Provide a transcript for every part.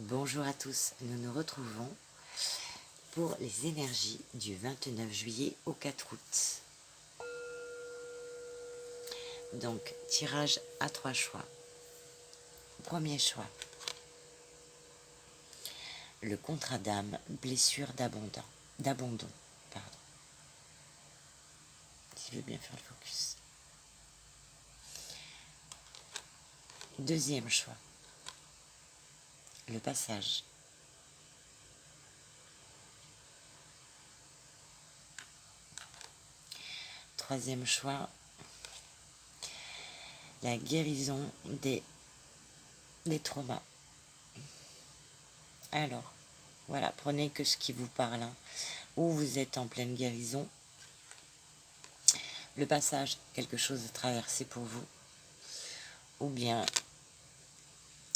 Bonjour à tous, nous nous retrouvons pour les énergies du 29 juillet au 4 août. Donc, tirage à 3 choix. Premier choix. Le contrat d'âme, blessure d'abandon. Pardon. Si je veux bien faire le focus. Deuxième choix. Le passage. Troisième choix. La guérison des traumas. Alors, voilà, prenez que ce qui vous parle. Ou vous êtes en pleine guérison. Le passage, quelque chose de traversé pour vous. Ou bien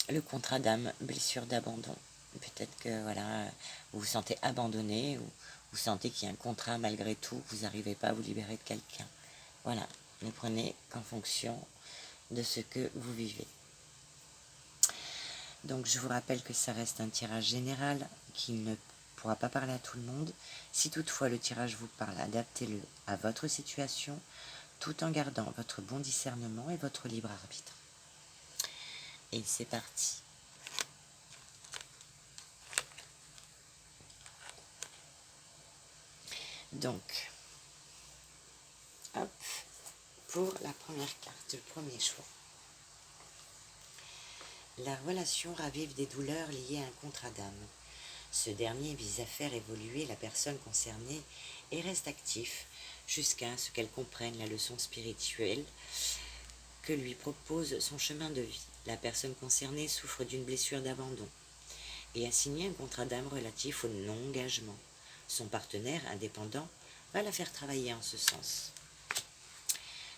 le contrat d'âme, blessure d'abandon. Peut-être que voilà, vous vous sentez abandonné ou vous sentez qu'il y a un contrat malgré tout, vous n'arrivez pas à vous libérer de quelqu'un. Voilà, ne prenez qu'en fonction de ce que vous vivez. Donc je vous rappelle que ça reste un tirage général qui ne pourra pas parler à tout le monde. Si toutefois le tirage vous parle, adaptez-le à votre situation tout en gardant votre bon discernement et votre libre arbitre. Et c'est parti. Donc, hop, pour la première carte, le premier choix. La relation ravive des douleurs liées à un contrat d'âme. Ce dernier vise à faire évoluer la personne concernée et reste actif jusqu'à ce qu'elle comprenne la leçon spirituelle que lui propose son chemin de vie. La personne concernée souffre d'une blessure d'abandon et a signé un contrat d'âme relatif au non-engagement. Son partenaire indépendant va la faire travailler en ce sens.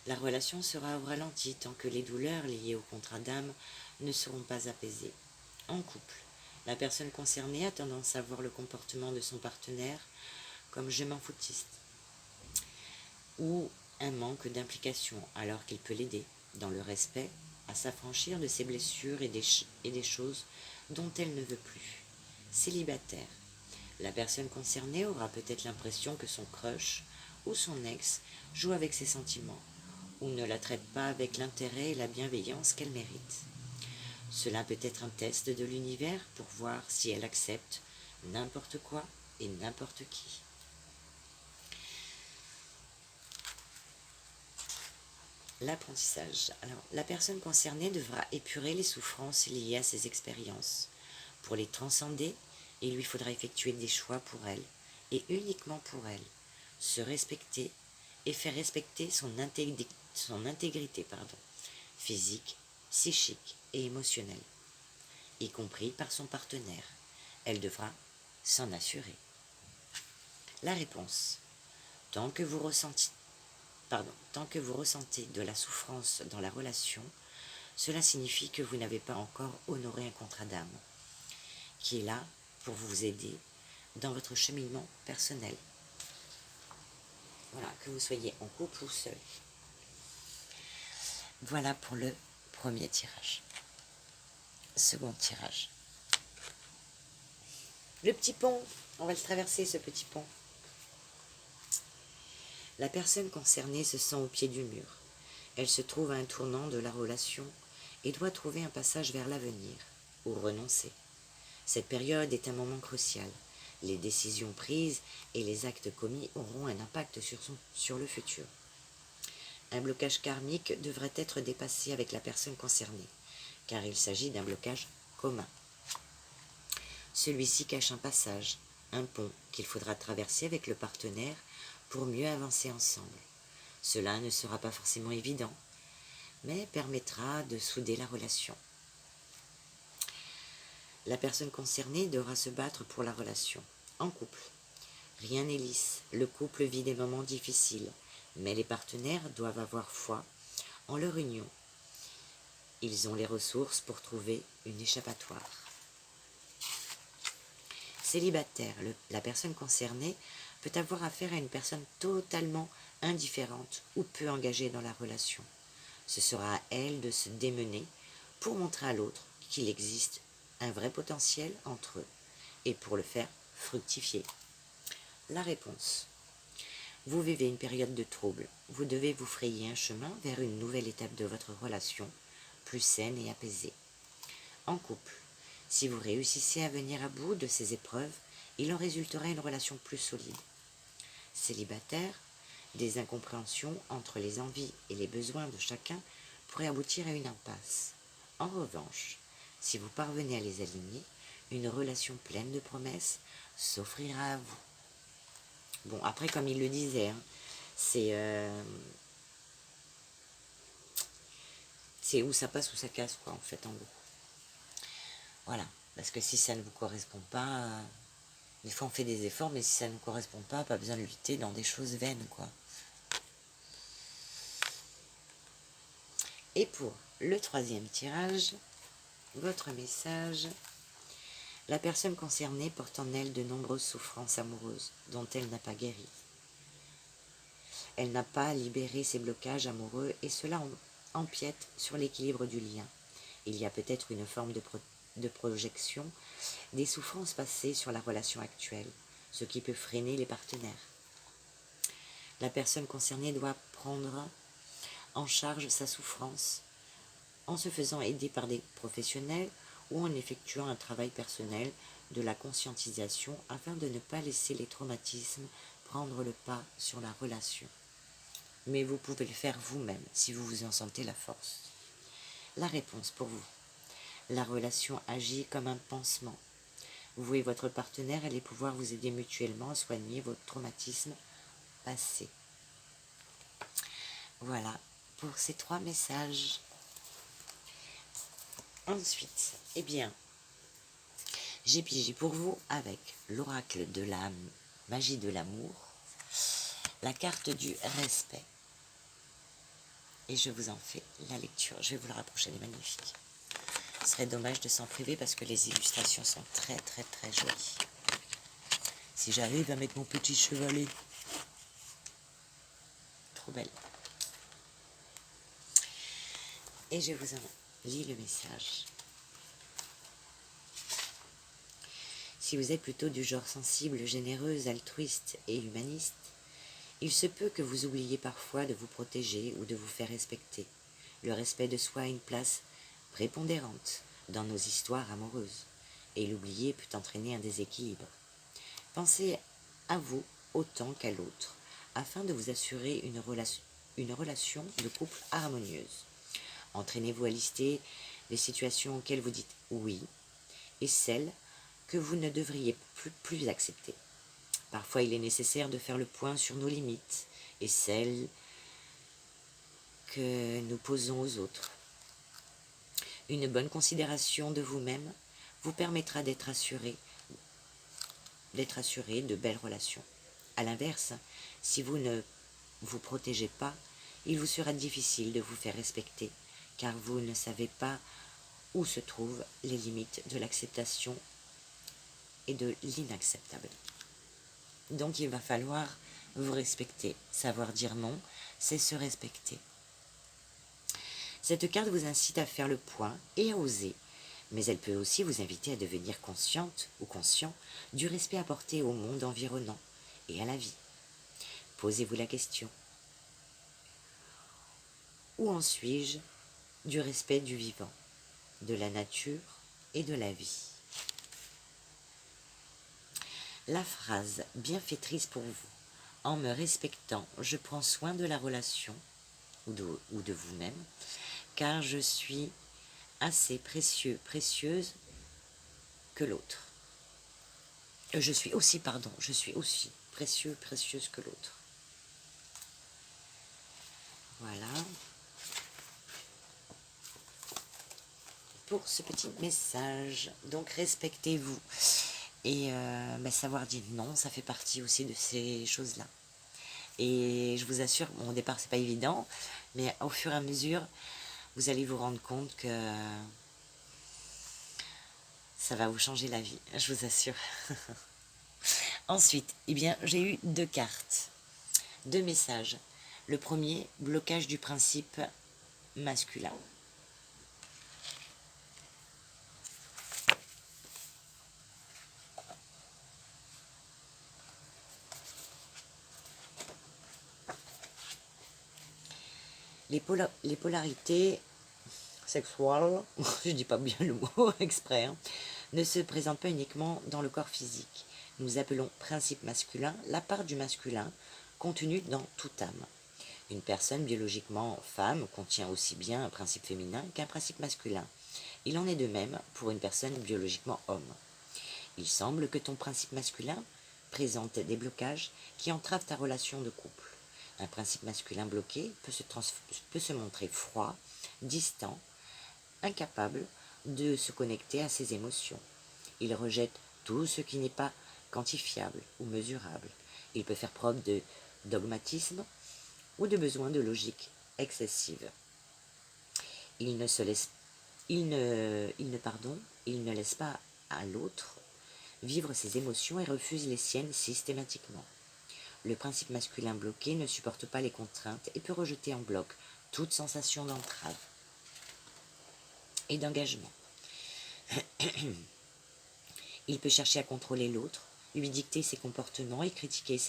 La relation sera au ralenti tant que les douleurs liées au contrat d'âme ne seront pas apaisées. En couple, la personne concernée a tendance à voir le comportement de son partenaire comme je m'en foutiste ou un manque d'implication alors qu'il peut l'aider, dans le respect, à s'affranchir de ses blessures et des choses dont elle ne veut plus. Célibataire, la personne concernée aura peut-être l'impression que son crush ou son ex joue avec ses sentiments ou ne la traite pas avec l'intérêt et la bienveillance qu'elle mérite. Cela peut être un test de l'univers pour voir si elle accepte n'importe quoi et n'importe qui. L'apprentissage. Alors, la personne concernée devra épurer les souffrances liées à ces expériences. Pour les transcender, il lui faudra effectuer des choix pour elle, et uniquement pour elle, se respecter et faire respecter son intégrité physique, psychique et émotionnelle, y compris par son partenaire. Elle devra s'en assurer. La réponse. Tant que vous ressentez de la souffrance dans la relation, cela signifie que vous n'avez pas encore honoré un contrat d'âme, qui est là pour vous aider dans votre cheminement personnel. Voilà, que vous soyez en couple ou seul. Voilà pour le premier tirage. Second tirage. Le petit pont, on va le traverser ce petit pont. La personne concernée se sent au pied du mur. Elle se trouve à un tournant de la relation et doit trouver un passage vers l'avenir, ou renoncer. Cette période est un moment crucial. Les décisions prises et les actes commis auront un impact sur le futur. Un blocage karmique devrait être dépassé avec la personne concernée, car il s'agit d'un blocage commun. Celui-ci cache un passage, un pont qu'il faudra traverser avec le partenaire pour mieux avancer ensemble. Cela ne sera pas forcément évident, mais permettra de souder la relation. La personne concernée devra se battre pour la relation. En couple, rien n'est lisse. Le couple vit des moments difficiles, mais les partenaires doivent avoir foi en leur union. Ils ont les ressources pour trouver une échappatoire. Célibataire, la personne concernée peut avoir affaire à une personne totalement indifférente ou peu engagée dans la relation. Ce sera à elle de se démener pour montrer à l'autre qu'il existe un vrai potentiel entre eux et pour le faire fructifier. La réponse. Vous vivez une période de trouble. Vous devez vous frayer un chemin vers une nouvelle étape de votre relation, plus saine et apaisée. En couple, si vous réussissez à venir à bout de ces épreuves, il en résultera une relation plus solide. Célibataire, des incompréhensions entre les envies et les besoins de chacun pourraient aboutir à une impasse. En revanche, si vous parvenez à les aligner, une relation pleine de promesses s'offrira à vous. Bon, après, comme il le disait, hein, c'est où ça passe ou ça casse, quoi, en fait, en gros. Voilà, parce que si ça ne vous correspond pas, des fois on fait des efforts, mais si ça ne correspond pas besoin de lutter dans des choses vaines, quoi. Et pour le troisième tirage, votre message. La personne concernée porte en elle de nombreuses souffrances amoureuses dont elle n'a pas guéri. Elle n'a pas libéré ses blocages amoureux et cela empiète sur l'équilibre du lien. Il y a peut-être une forme de projection des souffrances passées sur la relation actuelle, ce qui peut freiner les partenaires. La personne concernée doit prendre en charge sa souffrance en se faisant aider par des professionnels ou en effectuant un travail personnel de la conscientisation afin de ne pas laisser les traumatismes prendre le pas sur la relation. Mais vous pouvez le faire vous-même si vous vous en sentez la force. La réponse pour vous. La relation agit comme un pansement. Vous et votre partenaire allez pouvoir vous aider mutuellement à soigner votre traumatisme passé. Voilà pour ces 3 messages. Ensuite, eh bien, j'ai pigé pour vous avec l'oracle de la magie de l'amour, la carte du respect. Et je vous en fais la lecture. Je vais vous la rapprocher, elle est magnifique. Ce serait dommage de s'en priver parce que les illustrations sont très très très jolies. Si j'arrive à mettre mon petit chevalet. Trop belle. Et je vous en lis le message. Si vous êtes plutôt du genre sensible, généreuse, altruiste et humaniste, il se peut que vous oubliez parfois de vous protéger ou de vous faire respecter. Le respect de soi a une place prépondérante dans nos histoires amoureuses, et l'oublier peut entraîner un déséquilibre. Pensez à vous autant qu'à l'autre, afin de vous assurer une relation de couple harmonieuse. Entraînez-vous à lister les situations auxquelles vous dites oui, et celles que vous ne devriez plus accepter. Parfois, il est nécessaire de faire le point sur nos limites et celles que nous posons aux autres. Une bonne considération de vous-même vous permettra d'être assuré de belles relations. A l'inverse, si vous ne vous protégez pas, il vous sera difficile de vous faire respecter, car vous ne savez pas où se trouvent les limites de l'acceptation et de l'inacceptable. Donc il va falloir vous respecter. Savoir dire non, c'est se respecter. Cette carte vous incite à faire le point et à oser, mais elle peut aussi vous inviter à devenir consciente ou conscient du respect apporté au monde environnant et à la vie. Posez-vous la question. Où en suis-je du respect du vivant, de la nature et de la vie? La phrase bienfaitrice pour vous. En me respectant, je prends soin de la relation ou de vous-même, car je suis assez précieuse que l'autre. Je suis aussi précieuse que l'autre. Voilà. Pour ce petit message. Donc respectez-vous. Et savoir dire non, ça fait partie aussi de ces choses-là. Et je vous assure, bon, au départ c'est pas évident, mais au fur et à mesure, vous allez vous rendre compte que ça va vous changer la vie, je vous assure. Ensuite, eh bien, j'ai eu 2 cartes, 2 messages. Le premier, blocage du principe masculin. Les polarités sexuelles, je dis pas bien le mot exprès, hein, ne se présentent pas uniquement dans le corps physique. Nous appelons principe masculin la part du masculin contenue dans toute âme. Une personne biologiquement femme contient aussi bien un principe féminin qu'un principe masculin. Il en est de même pour une personne biologiquement homme. Il semble que ton principe masculin présente des blocages qui entravent ta relation de couple. Un principe masculin bloqué peut se montrer froid, distant, incapable de se connecter à ses émotions. Il rejette tout ce qui n'est pas quantifiable ou mesurable. Il peut faire preuve de dogmatisme ou de besoin de logique excessive. Il ne laisse pas à l'autre vivre ses émotions et refuse les siennes systématiquement. Le principe masculin bloqué ne supporte pas les contraintes et peut rejeter en bloc toute sensation d'entrave et d'engagement. Il peut chercher à contrôler l'autre, lui dicter ses comportements et critiquer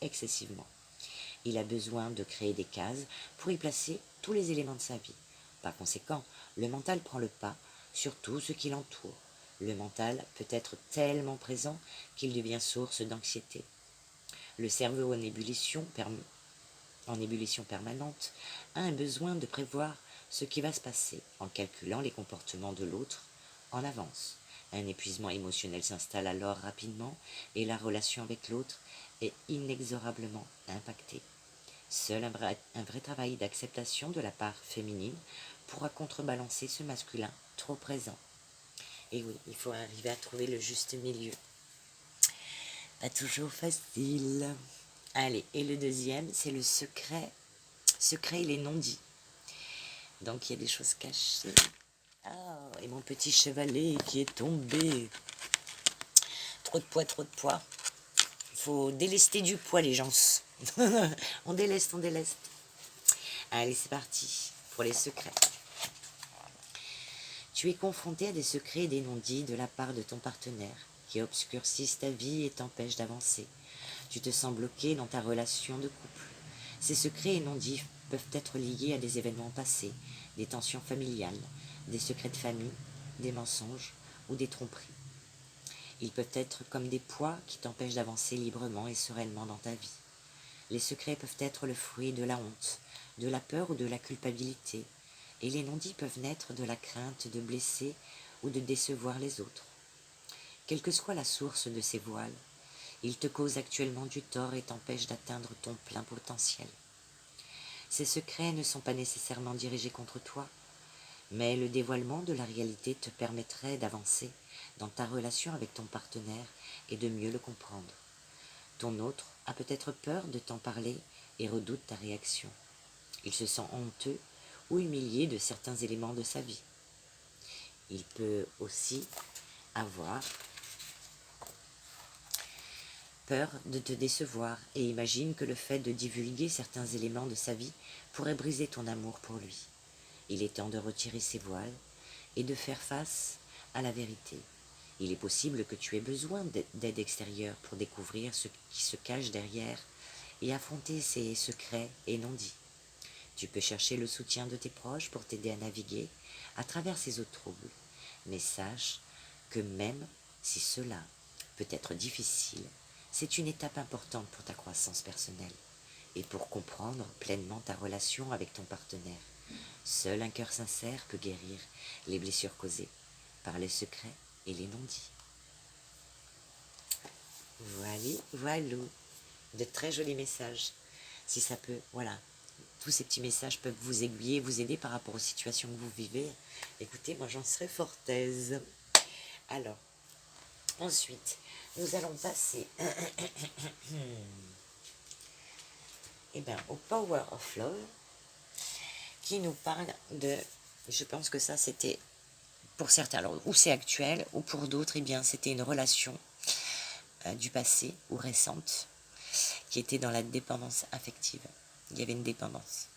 excessivement. Il a besoin de créer des cases pour y placer tous les éléments de sa vie. Par conséquent, le mental prend le pas sur tout ce qui l'entoure. Le mental peut être tellement présent qu'il devient source d'anxiété. Le cerveau en ébullition permanente a un besoin de prévoir ce qui va se passer en calculant les comportements de l'autre en avance. Un épuisement émotionnel s'installe alors rapidement et la relation avec l'autre est inexorablement impactée. Seul un vrai travail d'acceptation de la part féminine pourra contrebalancer ce masculin trop présent. Et oui, il faut arriver à trouver le juste milieu. Pas toujours facile. Allez, et le deuxième, c'est le secret. Secret, il est non dit. Donc, il y a des choses cachées. Ah, et mon petit chevalet qui est tombé. Trop de poids, trop de poids. Il faut délester du poids, les gens. On déleste, on déleste. Allez, c'est parti pour les secrets. Tu es confronté à des secrets et des non-dits de la part de ton partenaire qui obscurcissent ta vie et t'empêchent d'avancer. Tu te sens bloqué dans ta relation de couple. Ces secrets et non-dits peuvent être liés à des événements passés, des tensions familiales, des secrets de famille, des mensonges ou des tromperies. Ils peuvent être comme des poids qui t'empêchent d'avancer librement et sereinement dans ta vie. Les secrets peuvent être le fruit de la honte, de la peur ou de la culpabilité, et les non-dits peuvent naître de la crainte de blesser ou de décevoir les autres. Quelle que soit la source de ces voiles, ils te causent actuellement du tort et t'empêchent d'atteindre ton plein potentiel. Ces secrets ne sont pas nécessairement dirigés contre toi, mais le dévoilement de la réalité te permettrait d'avancer dans ta relation avec ton partenaire et de mieux le comprendre. Ton autre a peut-être peur de t'en parler et redoute ta réaction. Il se sent honteux ou humilié de certains éléments de sa vie. Il peut aussi avoir peur de te décevoir et imagine que le fait de divulguer certains éléments de sa vie pourrait briser ton amour pour lui. Il est temps de retirer ses voiles et de faire face à la vérité. Il est possible que tu aies besoin d'aide extérieure pour découvrir ce qui se cache derrière et affronter ses secrets et non-dits. Tu peux chercher le soutien de tes proches pour t'aider à naviguer à travers ces eaux troubles. Mais sache que même si cela peut être difficile, c'est une étape importante pour ta croissance personnelle et pour comprendre pleinement ta relation avec ton partenaire. Seul un cœur sincère peut guérir les blessures causées par les secrets et les non-dits. Voilà, de très jolis messages. Si ça peut, voilà, tous ces petits messages peuvent vous aiguiller, vous aider par rapport aux situations que vous vivez. Écoutez, moi j'en serais fort aise. Alors, ensuite, nous allons passer au Power of Love, qui nous parle de, je pense que ça c'était pour certains, alors ou c'est actuel, ou pour d'autres, c'était une relation du passé ou récente qui était dans la dépendance affective. Il y avait une dépendance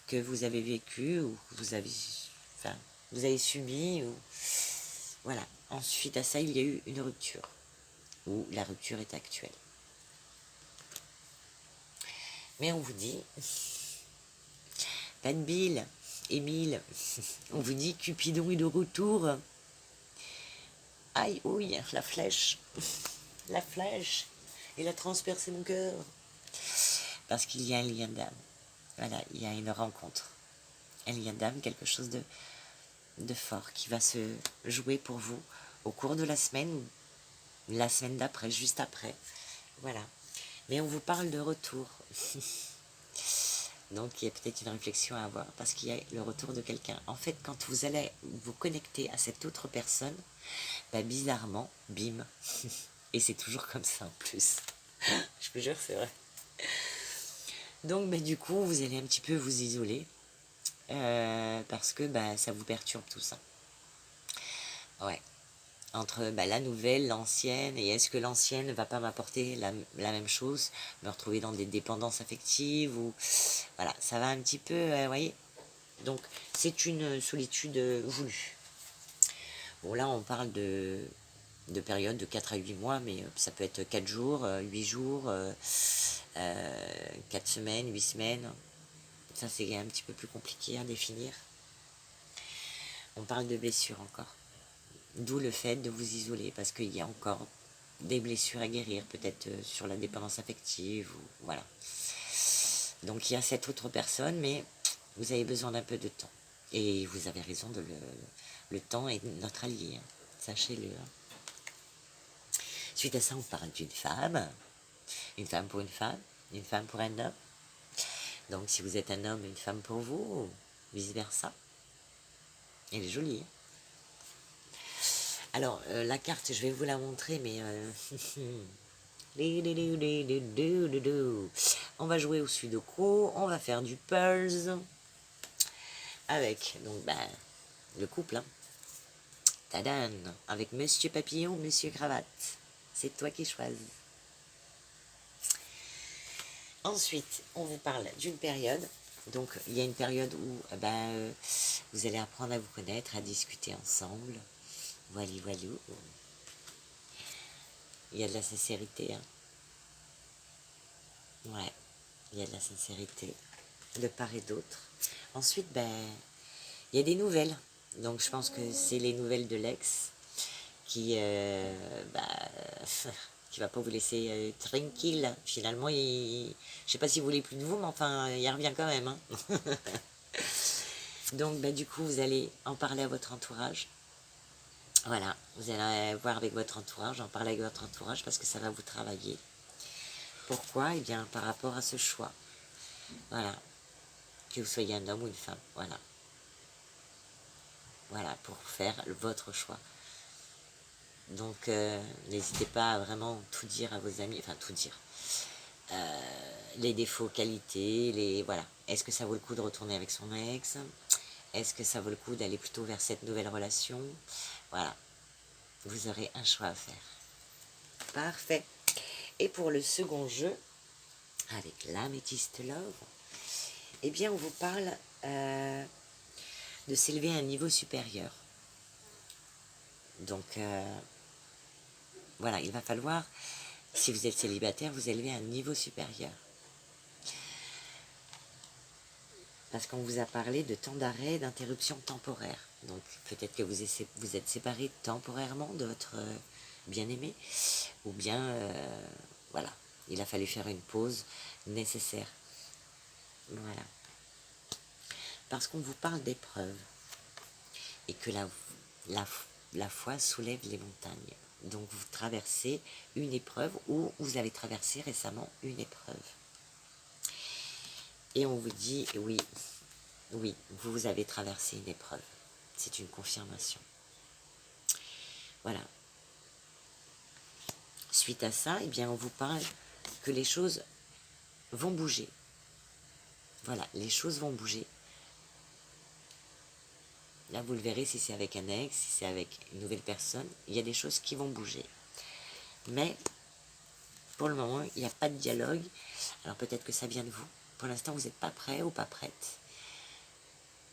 que vous avez vécue ou que vous avez subi, ou voilà. Ensuite à ça, il y a eu une rupture, ou la rupture est actuelle. Mais on vous dit pas de bile. Émile, on vous dit Cupidon est de retour. Aïe, ouille, la flèche. La flèche. Il a transpercé mon cœur. Parce qu'il y a un lien d'âme. Voilà, il y a une rencontre. Un lien d'âme, quelque chose de fort qui va se jouer pour vous au cours de la semaine ou la semaine d'après, juste après. Voilà. Mais on vous parle de retour. Donc il y a peut-être une réflexion à avoir parce qu'il y a le retour de quelqu'un. En fait, quand vous allez vous connecter à cette autre personne, bah, bizarrement, bim. Et c'est toujours comme ça en plus. Je vous jure, c'est vrai. Donc bah, du coup, vous allez un petit peu vous isoler parce que bah, ça vous perturbe tout ça. Ouais. Entre bah, la nouvelle, l'ancienne, et est-ce que l'ancienne ne va pas m'apporter la même chose, me retrouver dans des dépendances affectives, ou voilà, ça va un petit peu, vous voyez. Donc, c'est une solitude voulue. Bon, là, on parle de période de 4 à 8 mois, mais ça peut être 4 jours, 8 jours, 4 semaines, 8 semaines. Ça, c'est un petit peu plus compliqué à définir. On parle de blessures encore. D'où le fait de vous isoler, parce qu'il y a encore des blessures à guérir, peut-être sur la dépendance affective, ou voilà. Donc il y a cette autre personne, mais vous avez besoin d'un peu de temps. Et vous avez raison, le temps est notre allié, hein. Sachez-le. Suite à ça, on parle d'une femme pour une femme pour un homme. Donc si vous êtes un homme, une femme pour vous, ou vice-versa. Elle est jolie, hein. Alors, la carte, je vais vous la montrer, mais... on va jouer au sudoku, on va faire du puzzle avec, donc, ben, le couple, hein. Tadam, avec Monsieur Papillon, Monsieur Cravate. C'est toi qui choisis. Ensuite, on vous parle d'une période. Donc, il y a une période où vous allez apprendre à vous connaître, à discuter ensemble. Voilà. Il y a de la sincérité, hein. Ouais, il y a de la sincérité de part et d'autre. Ensuite, il y a des nouvelles. Donc, je pense que c'est les nouvelles de l'ex qui qui va pas vous laisser tranquille. Finalement, je sais pas s'il voulait plus de vous, mais enfin, il revient quand même, hein. Donc, du coup, vous allez en parler à votre entourage. Voilà, vous allez voir avec votre entourage, en parler avec votre entourage parce que ça va vous travailler. Pourquoi? Eh bien, par rapport à ce choix. Voilà. Que vous soyez un homme ou une femme. Voilà. Voilà, pour faire votre choix. Donc, n'hésitez pas à vraiment tout dire à vos amis. Enfin, tout dire. Les défauts, qualités, voilà. Est-ce que ça vaut le coup de retourner avec son ex? Est-ce que ça vaut le coup d'aller plutôt vers cette nouvelle relation? Voilà. Vous aurez un choix à faire. Parfait. Et pour le second jeu, avec l'Améthyste Love, eh bien, on vous parle de s'élever à un niveau supérieur. Donc, voilà, il va falloir, si vous êtes célibataire, vous élever à un niveau supérieur. Parce qu'on vous a parlé de temps d'arrêt, d'interruption temporaire. Donc, peut-être que vous êtes séparés temporairement de votre bien-aimé, ou bien, voilà, il a fallu faire une pause nécessaire. Voilà. Parce qu'on vous parle d'épreuves, et que la foi soulève les montagnes. Donc vous traversez une épreuve, ou vous avez traversé récemment une épreuve. Et on vous dit, oui, vous avez traversé une épreuve. C'est une confirmation. Voilà. Suite à ça, eh bien, on vous parle que les choses vont bouger. Voilà, les choses vont bouger. Là, vous le verrez, si c'est avec un ex, si c'est avec une nouvelle personne, il y a des choses qui vont bouger. Mais, pour le moment, il n'y a pas de dialogue. Alors peut-être que ça vient de vous. Pour l'instant, vous n'êtes pas prêt ou pas prête.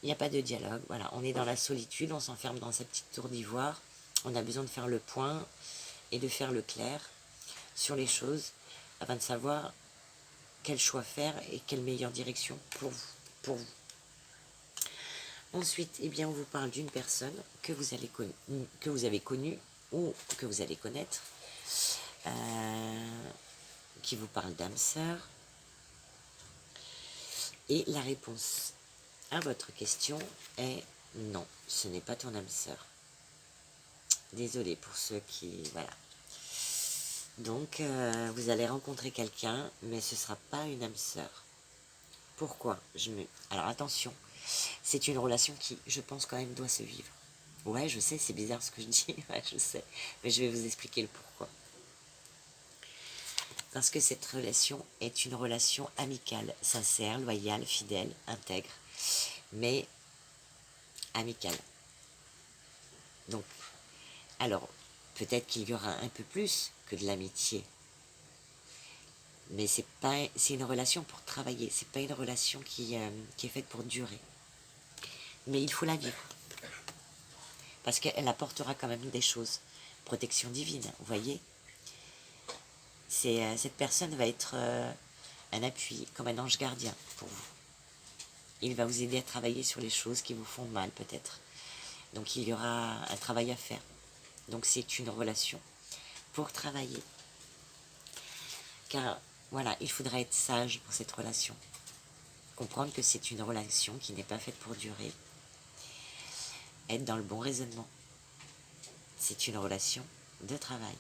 Il n'y a pas de dialogue. Voilà, on est dans la solitude, on s'enferme dans sa petite tour d'ivoire. On a besoin de faire le point et de faire le clair sur les choses afin de savoir quel choix faire et quelle meilleure direction pour vous. Ensuite, eh bien, on vous parle d'une personne que vous avez connue ou que vous allez connaître, qui vous parle d'âme sœur. Et la réponse à votre question est non, ce n'est pas ton âme sœur. Désolée pour ceux qui... Voilà. Donc, vous allez rencontrer quelqu'un, mais ce ne sera pas une âme sœur. Pourquoi? Alors, attention, c'est une relation qui, je pense, quand même, doit se vivre. Ouais, je sais, c'est bizarre ce que je dis, ouais, je sais. Mais je vais vous expliquer le pourquoi. Parce que cette relation est une relation amicale, sincère, loyale, fidèle, intègre, mais amicale. Donc, alors, peut-être qu'il y aura un peu plus que de l'amitié. Mais c'est une relation pour travailler, c'est pas une relation qui est faite pour durer. Mais il faut la vivre. Parce qu'elle apportera quand même des choses. Protection divine, vous voyez. Cette personne va être un appui, comme un ange gardien pour vous. Il va vous aider à travailler sur les choses qui vous font mal peut-être. Donc il y aura un travail à faire. Donc c'est une relation pour travailler. Car voilà, il faudra être sage pour cette relation. Comprendre que c'est une relation qui n'est pas faite pour durer. Être dans le bon raisonnement. C'est une relation de travail.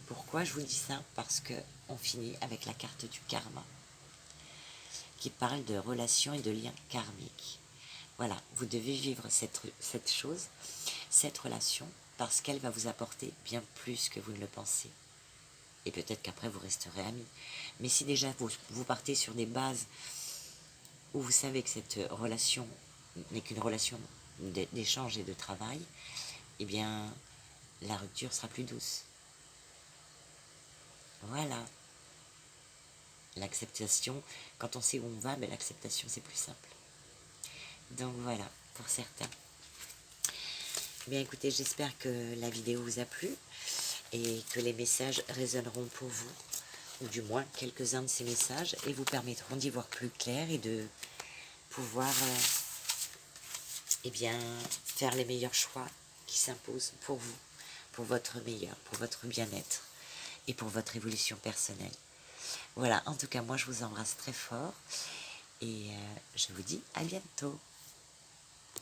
Pourquoi je vous dis ça? Parce que on finit avec la carte du karma, qui parle de relations et de liens karmiques. Voilà, vous devez vivre cette chose, cette relation, parce qu'elle va vous apporter bien plus que vous ne le pensez. Et peut-être qu'après vous resterez amis. Mais si déjà vous partez sur des bases où vous savez que cette relation n'est qu'une relation d'échange et de travail, eh bien, la rupture sera plus douce. Voilà. L'acceptation, quand on sait où on va, ben, l'acceptation c'est plus simple. Donc voilà, pour certains. Bien écoutez, j'espère que la vidéo vous a plu et que les messages résonneront pour vous, ou du moins quelques-uns de ces messages, et vous permettront d'y voir plus clair et de pouvoir eh bien, faire les meilleurs choix qui s'imposent pour vous, pour votre meilleur, pour votre bien-être et pour votre évolution personnelle. Voilà, en tout cas, moi je vous embrasse très fort et je vous dis à bientôt.